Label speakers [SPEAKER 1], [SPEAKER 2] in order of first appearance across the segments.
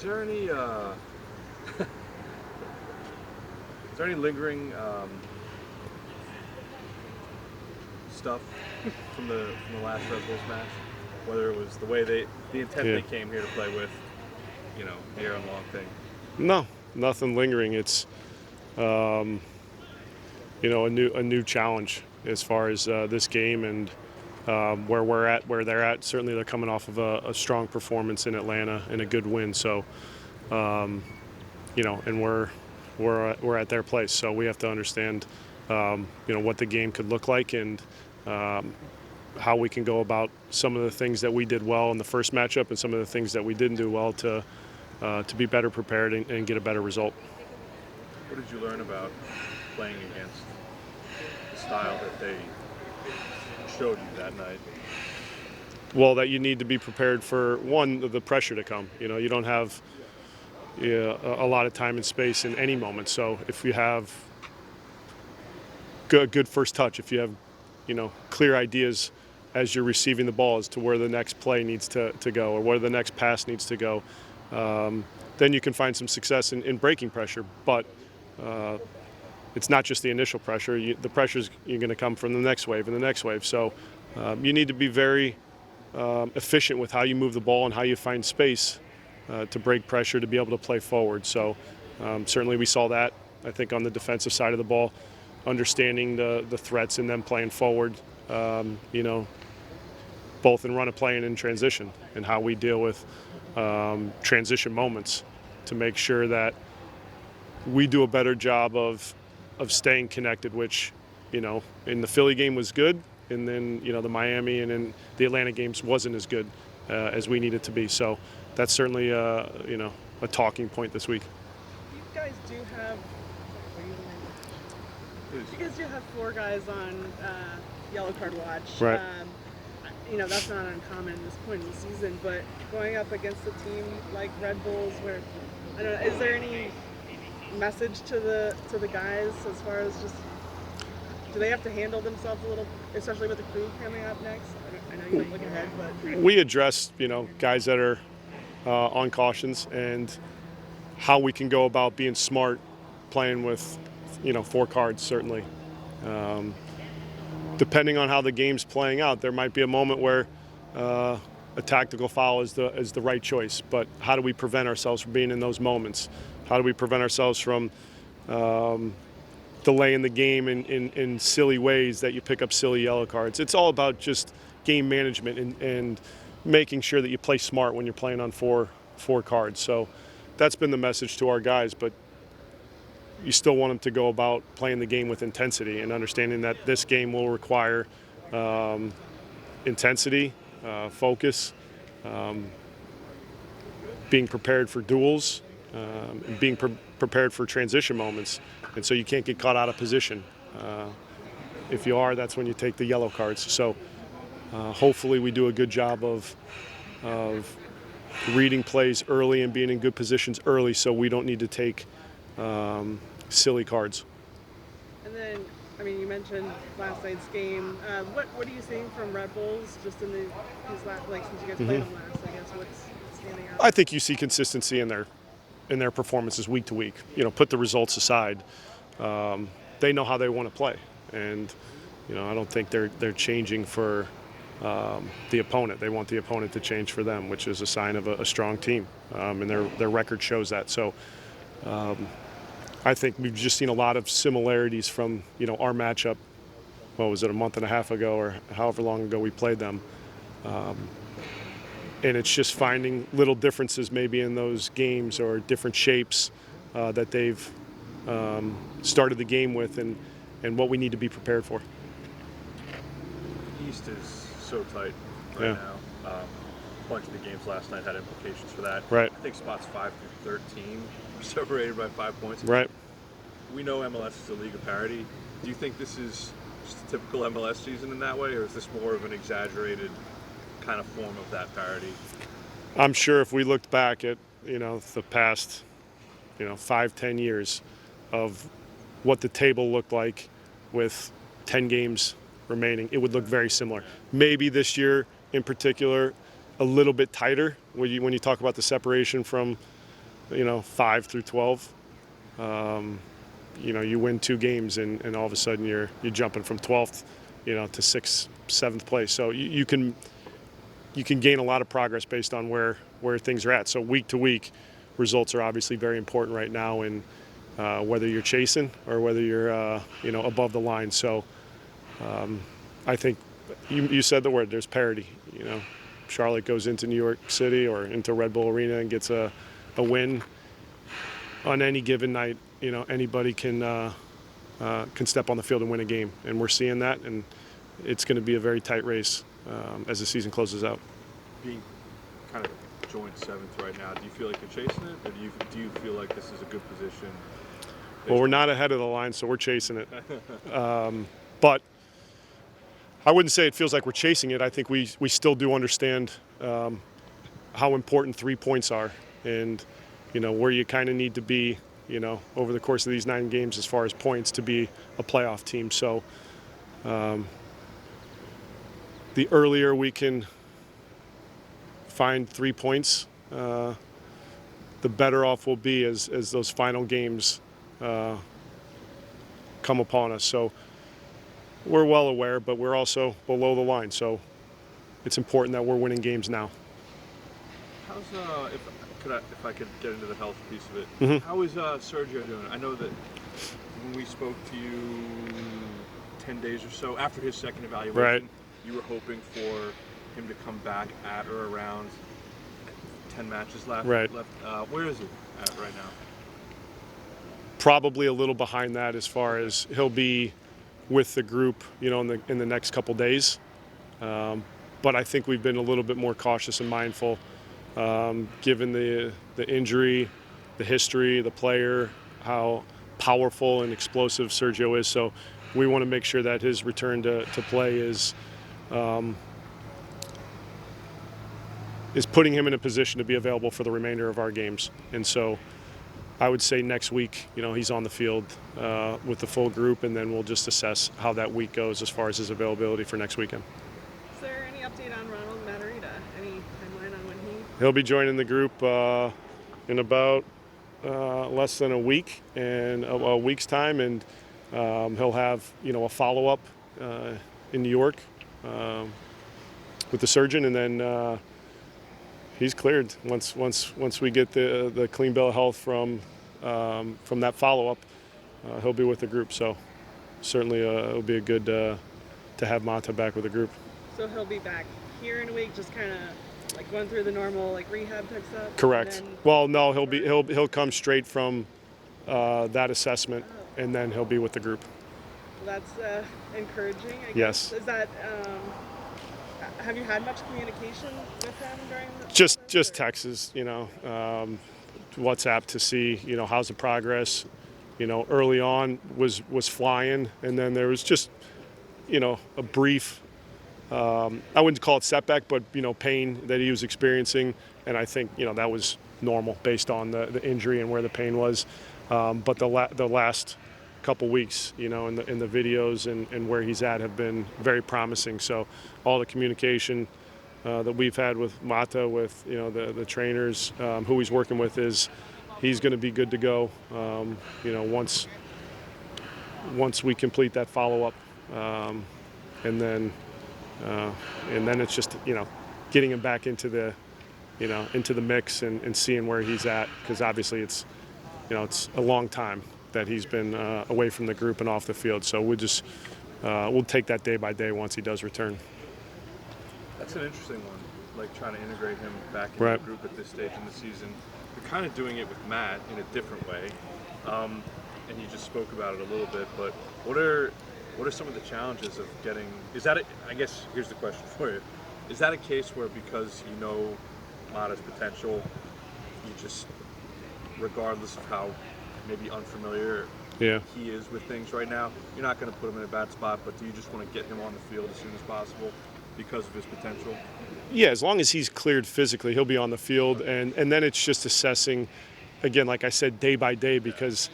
[SPEAKER 1] Is there any lingering stuff from the last Red Bulls match? Whether it was the way the intent they came here to play with, the Aaron Long thing.
[SPEAKER 2] No, nothing lingering. It's a new challenge as far as this game and where they're at. Certainly, they're coming off of a strong performance in Atlanta and a good win. So, and we're at their place. So we have to understand, what the game could look like and how we can go about some of the things that we did well in the first matchup and some of the things that we didn't do well to be better prepared and get a better result.
[SPEAKER 1] What did you learn about playing against the style that they showed you that night?
[SPEAKER 2] Well, that you need to be prepared for, one, the pressure to come. You don't have a lot of time and space in any moment. So if you have good first touch, if you have clear ideas as you're receiving the ball as to where the next play needs to go or where the next pass needs to go, then you can find some success in breaking pressure. But it's not just the initial pressure. The pressures you're going to come from the next wave and the next wave. So you need to be very efficient with how you move the ball and how you find space to break pressure to be able to play forward. So certainly we saw that, I think, on the defensive side of the ball, understanding the threats and them playing forward, both in run of play and in transition, and how we deal with transition moments to make sure that we do a better job of staying connected, which, in the Philly game was good, and then, the Miami and then the Atlanta games wasn't as good as we needed to be. So that's certainly, a talking point this week.
[SPEAKER 3] You guys do have four guys on yellow card watch.
[SPEAKER 2] Right.
[SPEAKER 3] That's not uncommon at this point in the season, but going up against a team like Red Bulls, where I don't know, is there any message to the guys as far as just, do they have to handle themselves a little, especially with the crew coming up next? I know you don't look ahead, but
[SPEAKER 2] we address guys that are on cautions and how we can go about being smart, playing with four cards. Certainly, depending on how the game's playing out, there might be a moment where a tactical foul is the right choice. But how do we prevent ourselves from being in those moments? How do we prevent ourselves from delaying the game in silly ways that you pick up silly yellow cards? It's all about just game management and making sure that you play smart when you're playing on four cards. So that's been the message to our guys. But you still want them to go about playing the game with intensity and understanding that this game will require intensity, focus, being prepared for duels, and being prepared for transition moments. And so you can't get caught out of position. If you are, that's when you take the yellow cards. So hopefully we do a good job of reading plays early and being in good positions early, so we don't need to take silly cards.
[SPEAKER 3] And then, you mentioned last night's game. What are you seeing from Red Bulls just in these last, since you guys played them last? I guess what's standing out?
[SPEAKER 2] I think you see consistency in their performances week to week. Put the results aside. They know how they want to play, and I don't think they're changing for the opponent. They want the opponent to change for them, which is a sign of a strong team, and their record shows that. So I think we've just seen a lot of similarities from our matchup. What was it, a month and a half ago, or however long ago we played them? And it's just finding little differences maybe in those games or different shapes that they've started the game with, and what we need to be prepared for.
[SPEAKER 1] The East is so tight right now. A bunch of the games last night had implications for that.
[SPEAKER 2] Right.
[SPEAKER 1] I think spots 5 through 13 were separated by 5 points.
[SPEAKER 2] Right.
[SPEAKER 1] We know MLS is a league of parity. Do you think this is just a typical MLS season in that way, or is this more of an exaggerated kind of form of that parity?
[SPEAKER 2] I'm sure if we looked back at the past 5-10 years of what the table looked like with 10 games remaining, it would look very similar. Maybe this year in particular a little bit tighter when you talk about the separation from 5 through 12. You win 2 games and all of a sudden you're jumping from 12th, to 6th, 7th place. So you can gain a lot of progress based on where things are at. So week to week, results are obviously very important right now, and whether you're chasing or whether you're above the line. So I think you said the word. There's parity. Charlotte goes into New York City or into Red Bull Arena and gets a win on any given night. Anybody can step on the field and win a game, and we're seeing that, and it's going to be a very tight race as the season closes out.
[SPEAKER 1] Being kind of joint 7th right now, do you feel like you're chasing it, or do you feel like this is a good position?
[SPEAKER 2] Well, we're not ahead of the line, so we're chasing it. But I wouldn't say it feels like we're chasing it. I think we still do understand how important 3 points are, and where you kind of need to be, over the course of these 9 games as far as points to be a playoff team. So the earlier we can find 3 points, the better off we'll be as those final games come upon us. So we're well aware, but we're also below the line. So it's important that we're winning games now.
[SPEAKER 1] How's if I could get into the health piece of it,
[SPEAKER 2] Mm-hmm.
[SPEAKER 1] How is Sergio doing? I know that when we spoke to you 10 days or so after his second evaluation,
[SPEAKER 2] Right.
[SPEAKER 1] You were hoping for him to come back at or around 10 matches left.
[SPEAKER 2] Right.
[SPEAKER 1] Where is he at right now?
[SPEAKER 2] Probably a little behind that as far as he'll be with the group, in the next couple days. But I think we've been a little bit more cautious and mindful, given the injury, the history, the player, how powerful and explosive Sergio is. So we want to make sure that his return to play is putting him in a position to be available for the remainder of our games. And so I would say next week, he's on the field with the full group, and then we'll just assess how that week goes as far as his availability for next weekend.
[SPEAKER 3] Is there any update on Ronald Matarrita? Any timeline on when
[SPEAKER 2] He'll be joining the group in about less than a week and a week's time, and he'll have a follow-up in New York with the surgeon, and then he's cleared once we get the clean bill of health from that follow-up. He'll be with the group, so certainly it'll be a good to have Mata back with the group.
[SPEAKER 3] So he'll be back here in a week, just kind of like going through the normal rehab type stuff.
[SPEAKER 2] Correct. Well, no, he'll come straight from that assessment, and then he'll be with the group.
[SPEAKER 3] Well, that's encouraging, I guess.
[SPEAKER 2] Yes.
[SPEAKER 3] Is that have you had much communication with him during the
[SPEAKER 2] Just texts, WhatsApp to see, how's the progress. Early on was flying, and then there was just, a brief, I wouldn't call it setback, but, pain that he was experiencing. And I think, that was normal based on the injury and where the pain was. But the last couple weeks, in the videos and where he's at have been very promising. So all the communication that we've had with Mata, with the trainers, who he's working with, is he's going to be good to go. Once we complete that follow-up, and then it's just getting him back into the mix and seeing where he's at, because obviously it's a long time that he's been away from the group and off the field. So we'll take that day by day once he does return.
[SPEAKER 1] That's an interesting one, trying to integrate him back into
[SPEAKER 2] Right.
[SPEAKER 1] the group at this stage in the season. You're kind of doing it with Matt in a different way, and you just spoke about it a little bit. But what are some of the challenges of getting? I guess here's the question for you: is that a case where, because Mata's potential, you just, regardless of how maybe unfamiliar he is with things right now, you're not going to put him in a bad spot, but do you just want to get him on the field as soon as possible because of his potential?
[SPEAKER 2] Yeah, as long as he's cleared physically, he'll be on the field, and then it's just assessing, again, like I said, day by day, because,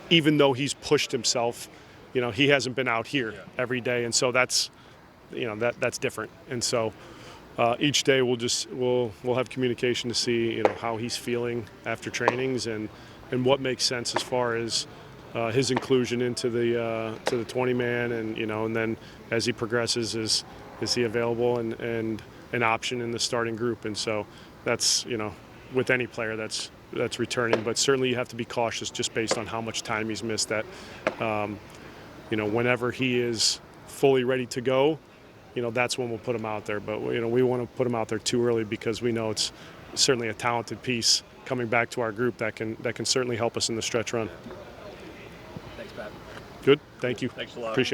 [SPEAKER 2] even though he's pushed himself, he hasn't been out here every day, and so that's, that's different. And so each day we'll have communication to see how he's feeling after trainings and what makes sense as far as his inclusion into the 20-man and then as he progresses is he available and an option in the starting group. And so that's with any player that's returning, but certainly you have to be cautious just based on how much time he's missed. That whenever he is fully ready to go, that's when we'll put him out there. But we want to put him out there too early because we know it's certainly a talented piece coming back to our group that can certainly help us in the stretch run.
[SPEAKER 4] Thanks, Pat.
[SPEAKER 2] Good. Thank you.
[SPEAKER 1] Thanks a lot.
[SPEAKER 2] Appreciate it.